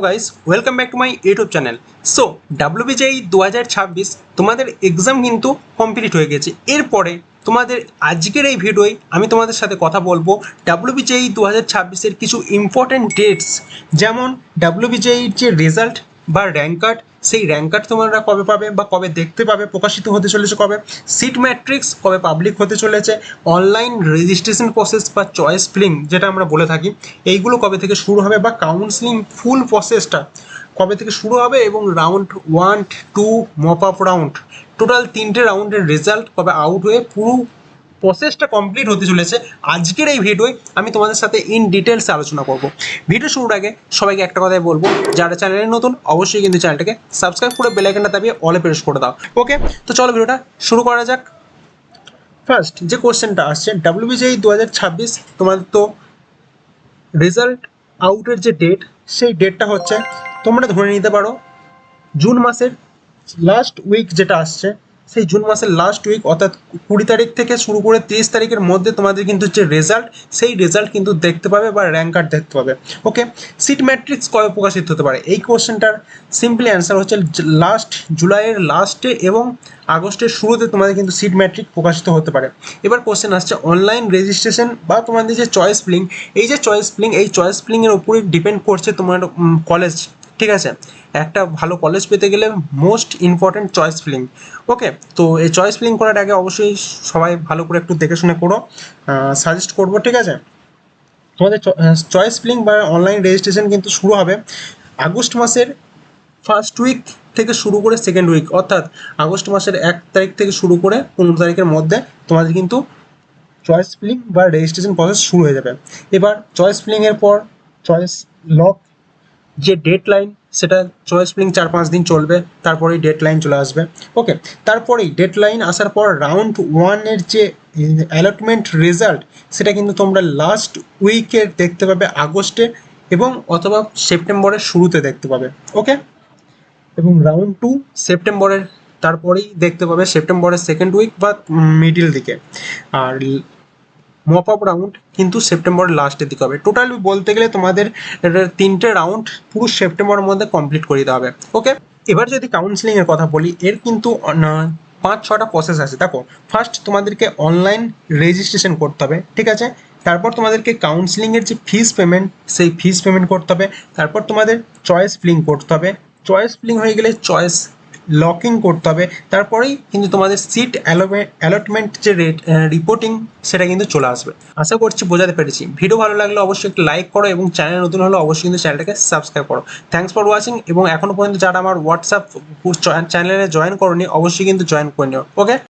Guys welcome back to my YouTube channel. So WBJEE 2026 তোমাদের exam কিন্তু complete হয়ে গেছে। এরপরে তোমাদের আজকের এই ভিডিওয় আমি তোমাদের সাথে কথা বলবো ডাব্লিউবিজেই 2026-এর কিছু ইম্পর্টেন্ট ডেটস, যেমন ডাব্লিউবিজেইর যে রেজাল্ট বা র্যাঙ্ক কার্ড, সেই র্যাঙ্ক কার্ড তোমরা কবে পাবে বা কবে দেখতে পাবে, প্রকাশিত হতে চলেছে কবে, সিট ম্যাট্রিক্স কবে পাবলিক হতে চলেছে, অনলাইন রেজিস্ট্রেশন প্রসেস বা চয়েস ফিলিং যেটা আমরা বলে থাকি, এইগুলো কবে থেকে শুরু হবে বা কাউন্সিলিং ফুল প্রসেসটা কবে থেকে শুরু হবে, এবং round 1, 2 mop up round, total 3টে রাউন্ডের রেজাল্ট কবে আউট হয়ে পুরো প্রসেসটা কমপ্লিট হতে চলেছে। আজকের এই ভিডিওয় আমি তোমাদের সাথে ইন ডিটেলস আলোচনা করব। ভিডিও শুরুর আগে সবাইকে একটা কথাই বলবো, যারা চ্যানেলে নতুন অবশ্যই কিন্তু চ্যানেলটাকে সাবস্ক্রাইব করে বেল আইকনটা দাবিয়ে অলে প্রেস করে দাও। ওকে, তো চলো ভিডিওটা শুরু করা যাক। ফার্স্ট যে কোশ্চেনটা আসছে, ডাব্লিউবিজেই 2026 তোমাদের তো রেজাল্ট আউটের যে ডেট, সেই ডেটটা হচ্ছে, তোমরা ধরে নিতে পারো জুন মাসের লাস্ট উইক যেটা আসছে, সেই জুন মাসের লাস্ট উইক অর্থাৎ 20 তারিখ থেকে শুরু করে 30 তারিখের মধ্যে তোমাদের কিন্তু যে রেজাল্ট, সেই রেজাল্ট কিন্তু দেখতে পাবে বা র্যাঙ্ক কার্ড দেখতে পাবে। ওকে, সিট ম্যাট্রিক্স কবে প্রকাশিত হতে পারে, এই কোশ্চেনটার সিম্পলি অ্যান্সার হচ্ছে লাস্ট জুলাইয়ের লাস্টে এবং আগস্টের শুরুতে তোমাদের কিন্তু সিট ম্যাট্রিক প্রকাশিত হতে পারে। এবার কোশ্চেন আসছে অনলাইন রেজিস্ট্রেশন বা তোমাদের যে চয়েস ফিলিং, এই যে চয়েস ফিলিং, এই চয়েস ফিলিংয়ের উপরই ডিপেন্ড করছে তোমার কলেজ। ঠিক আছে, একটা ভালো কলেজ পেতে গেলে মোস্ট ইম্পর্টেন্ট চয়েস ফিলিং। ওকে, তো এই চয়েস ফিলিং করার আগে অবশ্যই সবাই ভালো করে একটু দেখে শুনে করো, সাজেস্ট করবো। ঠিক আছে, তোমাদের চয়েস ফিলিং বা অনলাইন রেজিস্ট্রেশন কিন্তু শুরু হবে আগস্ট মাসের ফার্স্ট উইক থেকে শুরু করে সেকেন্ড উইক, অর্থাৎ আগস্ট মাসের 1 তারিখ থেকে শুরু করে 15 তারিখের মধ্যে তোমাদের কিন্তু চয়েস ফিলিং বা রেজিস্ট্রেশন প্রসেস শুরু হয়ে যাবে। এবার চয়েস ফিলিংয়ের পর চয়েস লক যে ডেডলাইন, সেটা চয়েস ফিলিং 4-5 দিন চলবে, তারপরেই ডেডলাইন চলে আসবে। ওকে, তারপরেই ডেডলাইন আসার পর রাউন্ড 1-এর যে অ্যালটমেন্ট রেজাল্ট, সেটা কিন্তু তোমরা লাস্ট উইকের দেখতে পাবে আগস্টে এবং অথবা সেপ্টেম্বরের শুরুতে দেখতে পাবে। ওকে, এবং রাউন্ড 2 সেপ্টেম্বরের তারপরেই দেখতে পাবে, সেপ্টেম্বরের সেকেন্ড উইক বা মিডিল দিকে। আর মপ আপ রাউন্ড কিন্তু সেপ্টেম্বরের লাস্টের দিকে হবে। টোটাল বলতে গেলে তোমাদের 3টে রাউন্ড পুরো সেপ্টেম্বরের মধ্যে কমপ্লিট করে দিতে হবে। ওকে, এবার যদি কাউন্সিলিংয়ের কথা বলি, এর কিন্তু 5-6টা প্রসেস আছে। দেখো, ফার্স্ট তোমাদেরকে অনলাইন রেজিস্ট্রেশন করতে হবে। ঠিক আছে, তারপর তোমাদেরকে কাউন্সিলিংয়ের যে ফিস পেমেন্ট, সেই ফিস পেমেন্ট করতে হবে। তারপর তোমাদের চয়েস ফিলিং করতে হবে। চয়েস ফিলিং হয়ে গেলে চয়েস লকিং করতে হবে। তারপরেই কিন্তু তোমাদের সিট অ্যালটমেন্ট যে রিপোর্টিং, সেটা কিন্তু চলে আসবে। আশা করছি বোঝাতে পেরেছি। ভিডিও ভালো লাগলে অবশ্যই একটু লাইক করো এবং চ্যানেল নতুন হলে অবশ্যই কিন্তু চ্যানেলটাকে সাবস্ক্রাইব করো। থ্যাংকস ফর ওয়াচিং, এবং এখনো পর্যন্ত যারা আমার হোয়াটসঅ্যাপ চ্যানেলে জয়েন করোনি অবশ্যই কিন্তু জয়েন করে নিও। ওকে।